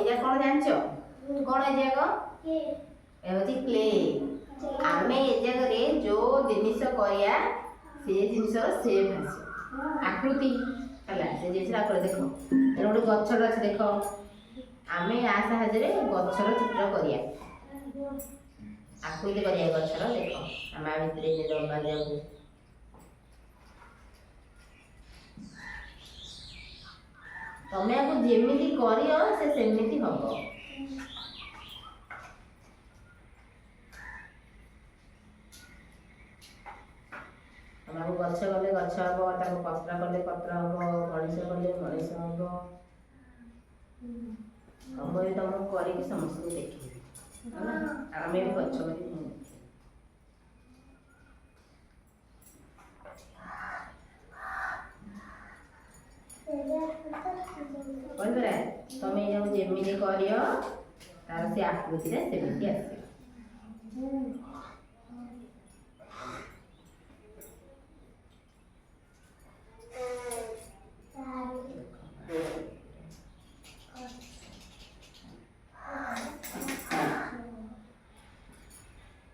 एजा कौन जानछ कौन एजा को ए होती क्ले आमे एजा रे जो जिनिस करिया से जिनिस सेप आसे आकृति हला से जिनिस आकृति देखो ए गोटे गछर अछि देखो आमे आ साहाଯ୍य रे गछर चित्र करिया आकृति करिया गछर देखो आमे भितरे जे दबा जाऊ तमे आपको जेमिति करियो से सेमिति हबो हमको गछ गले गछ हबो ताको पत्र गले पत्र हबो मଣିଷ गले मଣିଷ हबो हम ये तुम करी के समस्त को देखी आमे भी गछ गले कौन बरा तुम ये जो जेमिति करियो तार से आकृति रे सेमिति आसे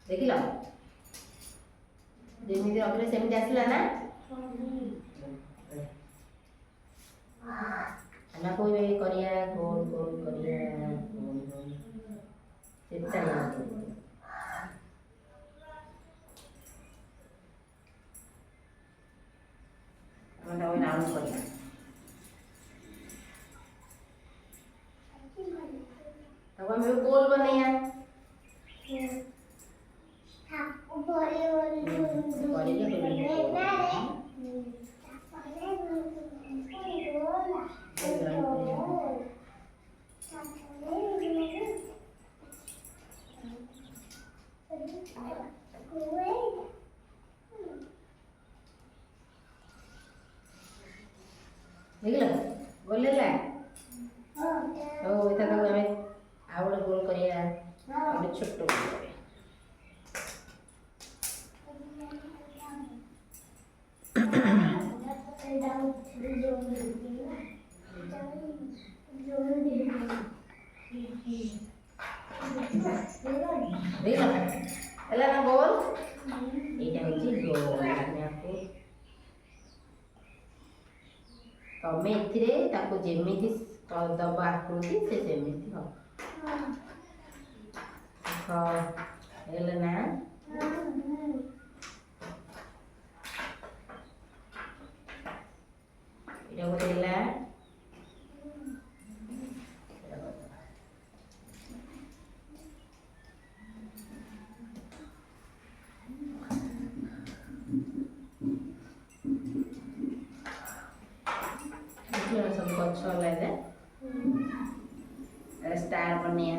देखिल जेमिति रखले सेमिति आसला ना ना कोई करिया गोल गोल करिया गोल गोल चित्ता हम ना नाम करिया तब हम गोल बनैया देखिल गोल ले ओ इतना तो हमें आवड़ गोल करिया और छोटो करिया देखो एला ना गोल एटा होची गोल मैं आपको तमे एथिरे ताको जेमिति दबा आकृति से जेमिति हो एला ना एटा गोटे एला सब गछ लगे स्टार बनिया